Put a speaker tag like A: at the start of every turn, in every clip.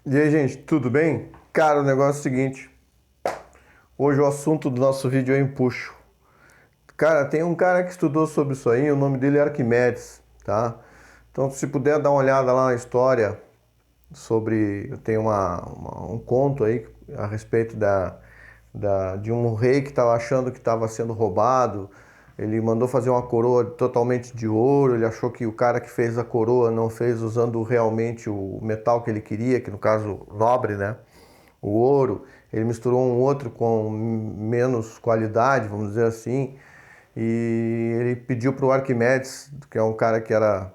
A: E aí, gente, tudo bem? Cara, o negócio é o seguinte. Hoje o assunto do nosso vídeo é empuxo. Cara, tem um cara que estudou sobre isso aí, o nome dele é Arquimedes, tá? Então, se puder dar uma olhada lá na história sobre... Tem um conto aí a respeito de um rei que estava achando que estava sendo roubado. Ele mandou fazer uma coroa totalmente de ouro. Ele achou que o cara que fez a coroa não fez usando realmente o metal que ele queria, que no caso nobre, né? O ouro. Ele misturou um outro com menos qualidade, vamos dizer assim. E ele pediu para o Arquimedes, que é um cara que era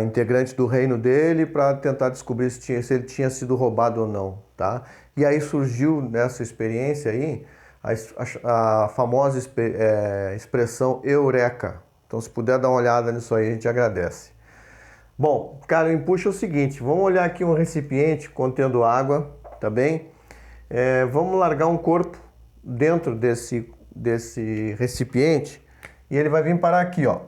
A: integrante do reino dele, para tentar descobrir se ele tinha sido roubado ou não, tá? E aí surgiu nessa experiência aí a famosa expressão Eureka. Então, se puder dar uma olhada nisso aí, a gente agradece. Bom, cara, o empuxo é o seguinte, vamos olhar aqui um recipiente contendo água, tá bem? Vamos largar um corpo dentro desse recipiente e ele vai vir parar aqui, ó.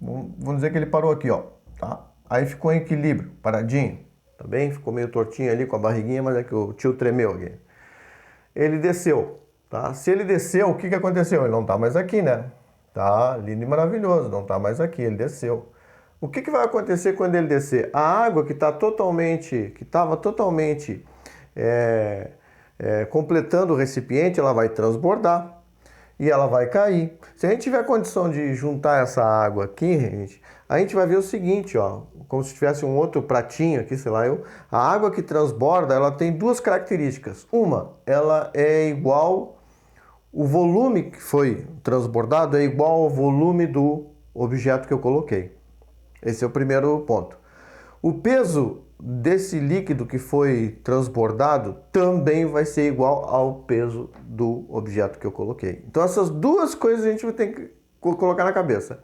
A: Vamos dizer que ele parou aqui, ó, tá? Aí ficou em equilíbrio, paradinho, tá bem? Ficou meio tortinho ali com a barriguinha, mas é que o tio tremeu aqui. Ele desceu, tá? Se ele desceu, o que que aconteceu? Ele não tá mais aqui, né? Tá lindo e maravilhoso, não tá mais aqui, ele desceu. O que que vai acontecer quando ele descer? A água que estava totalmente completando o recipiente, ela vai transbordar e ela vai cair. Se a gente tiver condição de juntar essa água aqui, gente, a gente vai ver o seguinte, ó, como se tivesse um outro pratinho aqui, sei lá, a água que transborda, ela tem duas características. Uma, ela é igual, o volume que foi transbordado é igual ao volume do objeto que eu coloquei. Esse é o primeiro ponto. O peso desse líquido que foi transbordado também vai ser igual ao peso do objeto que eu coloquei. Então essas duas coisas a gente vai ter que colocar na cabeça.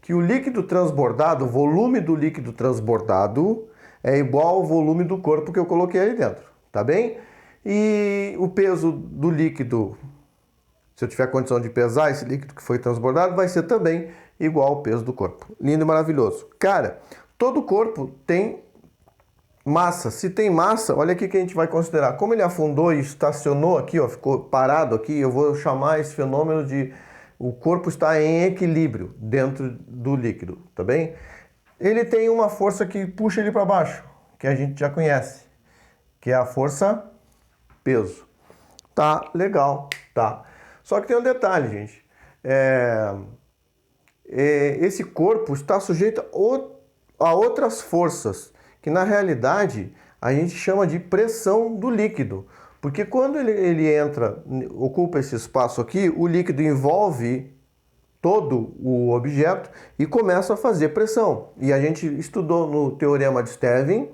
A: Que o líquido transbordado, o volume do líquido transbordado é igual ao volume do corpo que eu coloquei ali dentro, tá bem? E o peso do líquido, se eu tiver condição de pesar esse líquido que foi transbordado, vai ser também igual ao peso do corpo. Lindo e maravilhoso. Cara, todo corpo tem massa. Se tem massa, olha aqui que a gente vai considerar. Como ele afundou e estacionou aqui, ó, ficou parado aqui, eu vou chamar esse fenômeno de o corpo está em equilíbrio dentro do líquido, tá bem? Ele tem uma força que puxa ele para baixo, que a gente já conhece, que é a força peso. Tá, legal, tá. Só que tem um detalhe, gente. Esse corpo está sujeito a outras forças, que na realidade a gente chama de pressão do líquido. Porque quando ele entra, ocupa esse espaço aqui, o líquido envolve todo o objeto e começa a fazer pressão. E a gente estudou no teorema de Stevin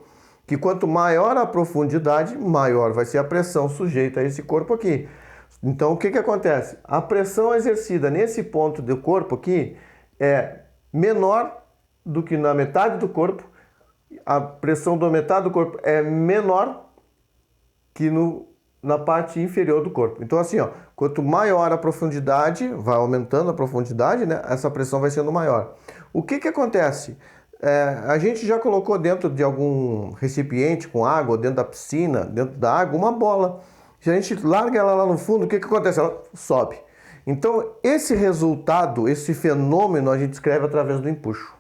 A: que quanto maior a profundidade, maior vai ser a pressão sujeita a esse corpo aqui. Então o que que acontece? A pressão exercida nesse ponto do corpo aqui é menor do que na metade do corpo. A pressão da metade do corpo é menor que na parte inferior do corpo. Então assim, ó, quanto maior a profundidade, vai aumentando a profundidade, né? Essa pressão vai sendo maior. O que que acontece? A gente já colocou dentro de algum recipiente com água, dentro da piscina, dentro da água, uma bola. Se a gente larga ela lá no fundo, o que que acontece? Ela sobe. Então, esse resultado, esse fenômeno, a gente escreve através do empuxo.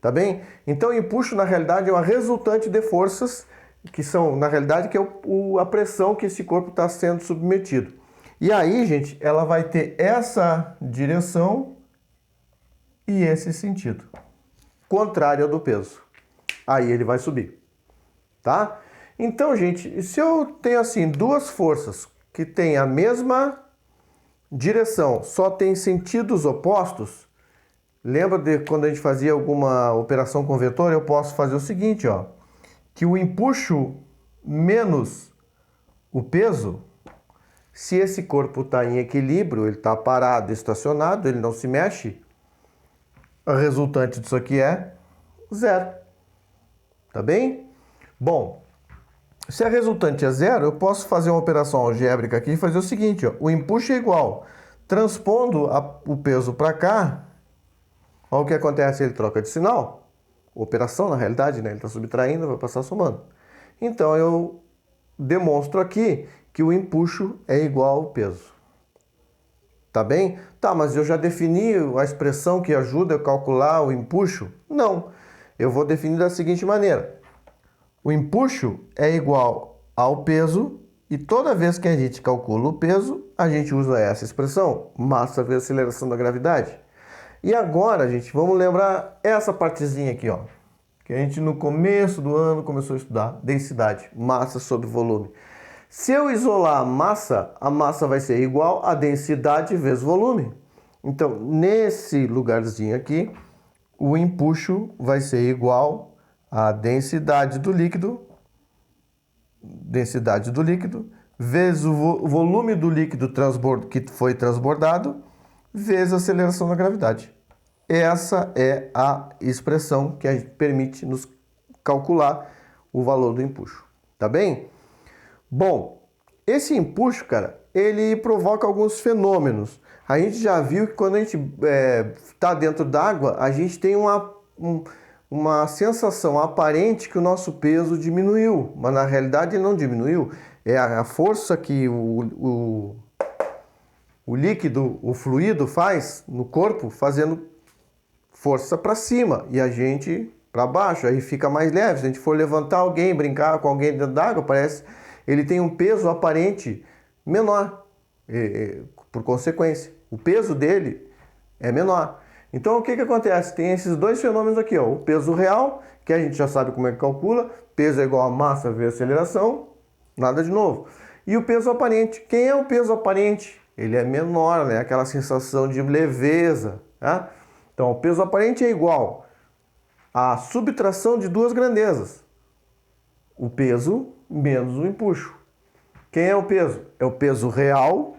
A: Tá bem? Então, o empuxo, na realidade, é uma resultante de forças que são, na realidade, que é a pressão que esse corpo está sendo submetido. E aí, gente, ela vai ter essa direção e esse sentido, contrário ao do peso. Aí ele vai subir, tá? Então, gente, se eu tenho assim duas forças que têm a mesma direção, só tem sentidos opostos, lembra de quando a gente fazia alguma operação com vetor? Eu posso fazer o seguinte, ó, que o empuxo menos o peso, se esse corpo está em equilíbrio, ele está parado, estacionado, ele não se mexe, a resultante disso aqui é zero. Tá bem? Bom, se a resultante é zero, eu posso fazer uma operação algébrica aqui e fazer o seguinte, ó, o empuxo é igual, transpondo o peso para cá, olha o que acontece, ele troca de sinal. operação na realidade, né? Ele está subtraindo, vai passar somando. Então eu demonstro aqui que o empuxo é igual ao peso. Tá bem? Tá, mas eu já defini a expressão que ajuda a calcular o empuxo? Não. Eu vou definir da seguinte maneira. O empuxo é igual ao peso e toda vez que a gente calcula o peso, a gente usa essa expressão, massa vezes aceleração da gravidade. E agora, gente, vamos lembrar essa partezinha aqui, ó, que a gente no começo do ano começou a estudar, densidade, massa sobre volume. Se eu isolar a massa vai ser igual a densidade vezes volume. Então, nesse lugarzinho aqui, o empuxo vai ser igual a densidade do líquido vezes o volume do líquido que foi transbordado vezes a aceleração da gravidade. Essa é a expressão que permite nos calcular o valor do empuxo. Tá bem? Bom, esse empuxo, cara, ele provoca alguns fenômenos. A gente já viu que quando a gente está dentro d'água, a gente tem uma sensação aparente que o nosso peso diminuiu, mas na realidade ele não diminuiu. É a força que o líquido, o fluido faz no corpo, fazendo força para cima e a gente para baixo, aí fica mais leve. Se a gente for levantar alguém, brincar com alguém dentro d'água, parece ele tem um peso aparente menor, por consequência. O peso dele é menor. Então o que acontece? Tem esses dois fenômenos aqui, ó. O peso real, que a gente já sabe como é que calcula, peso é igual a massa vezes aceleração, nada de novo. E o peso aparente. Quem é o peso aparente? Ele é menor, né? Aquela sensação de leveza, tá? Então o peso aparente é igual à subtração de duas grandezas. O peso menos o empuxo. Quem é o peso? É o peso real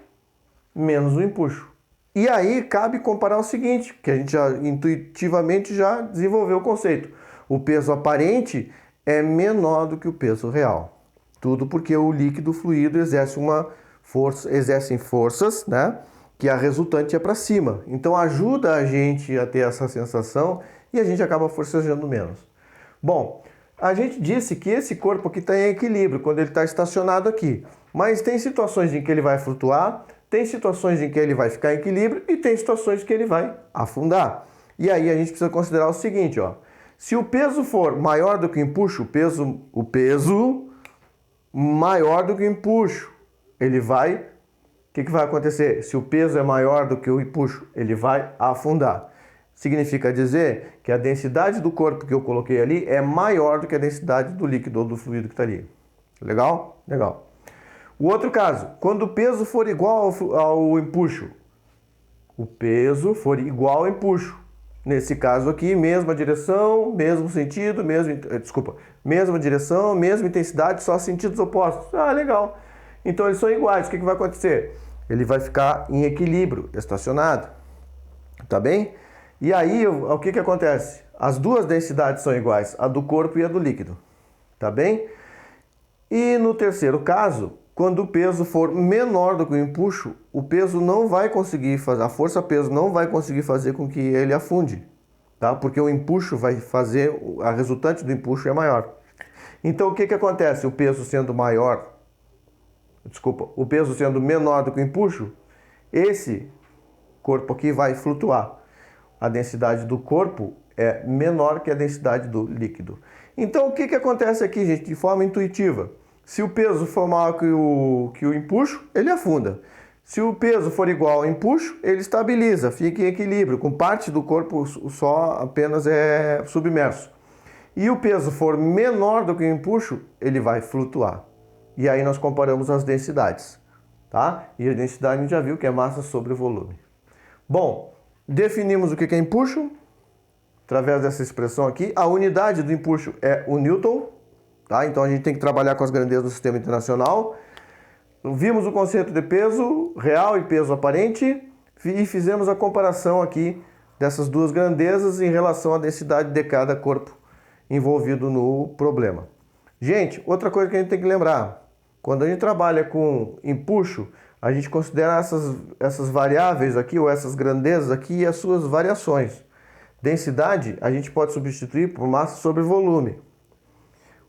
A: menos o empuxo. E aí cabe comparar o seguinte, que a gente já intuitivamente já desenvolveu o conceito. O peso aparente é menor do que o peso real. Tudo porque o líquido fluido exercem forças, né? Que a resultante é para cima. Então ajuda a gente a ter essa sensação e a gente acaba forcejando menos. Bom, a gente disse que esse corpo aqui está em equilíbrio quando ele está estacionado aqui. Mas tem situações em que ele vai flutuar, tem situações em que ele vai ficar em equilíbrio e tem situações que ele vai afundar. E aí a gente precisa considerar o seguinte, ó. Se o peso for maior do que o empuxo, o peso maior do que o empuxo, ele vai... O que vai acontecer? Se o peso é maior do que o empuxo, ele vai afundar. Significa dizer que a densidade do corpo que eu coloquei ali é maior do que a densidade do líquido ou do fluido que está ali. Legal? Legal. O outro caso, quando o peso for igual ao empuxo. O peso for igual ao empuxo. Nesse caso aqui, mesma direção, mesmo sentido, mesma direção, mesma intensidade, só sentidos opostos. Ah, legal. Então eles são iguais. O que vai acontecer? Ele vai ficar em equilíbrio, estacionado. Tá bem? E aí, o que acontece? As duas densidades são iguais, a do corpo e a do líquido. Tá bem? E no terceiro caso, quando o peso for menor do que o empuxo, o peso não vai conseguir fazer, a força-peso não vai conseguir fazer com que ele afunde, tá? Porque o empuxo vai fazer, a resultante do empuxo é maior. Então o que acontece? O peso sendo menor do que o empuxo, esse corpo aqui vai flutuar. A densidade do corpo é menor que a densidade do líquido. Então o que acontece aqui, gente, de forma intuitiva? Se o peso for maior que o empuxo, ele afunda. Se o peso for igual ao empuxo, ele estabiliza, fica em equilíbrio, com parte do corpo só apenas é submerso. E o peso for menor do que o empuxo, ele vai flutuar. E aí nós comparamos as densidades, tá? E a densidade a gente já viu que é massa sobre volume. Bom, definimos o que é empuxo, através dessa expressão aqui. A unidade do empuxo é o Newton, tá? Então a gente tem que trabalhar com as grandezas do sistema internacional. Vimos o conceito de peso real e peso aparente e fizemos a comparação aqui dessas duas grandezas em relação à densidade de cada corpo envolvido no problema. Gente, outra coisa que a gente tem que lembrar, quando a gente trabalha com empuxo, a gente considera essas variáveis aqui, ou essas grandezas aqui, e as suas variações. Densidade a gente pode substituir por massa sobre volume.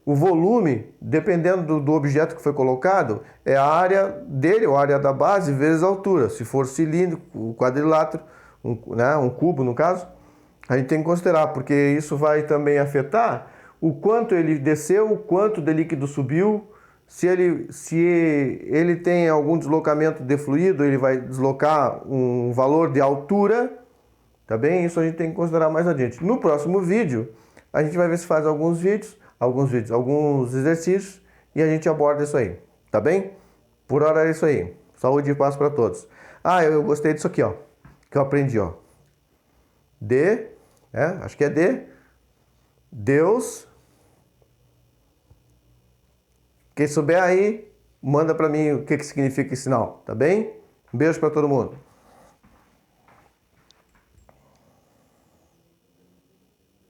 A: O volume, dependendo do objeto que foi colocado, é a área dele, ou a área da base, vezes a altura. Se for cilíndrico, o quadrilátero, um cubo no caso, a gente tem que considerar, porque isso vai também afetar o quanto ele desceu, o quanto de líquido subiu. Se ele tem algum deslocamento de fluido, ele vai deslocar um valor de altura, tá bem? Isso a gente tem que considerar mais adiante. No próximo vídeo, a gente vai ver se faz alguns exercícios e a gente aborda isso aí, tá bem? Por hora é isso aí. Saúde e paz para todos. Ah, eu gostei disso aqui, ó, que eu aprendi, ó. Acho que é Deus. Quem souber aí, manda para mim o que significa esse sinal, tá bem? Um beijo para todo mundo.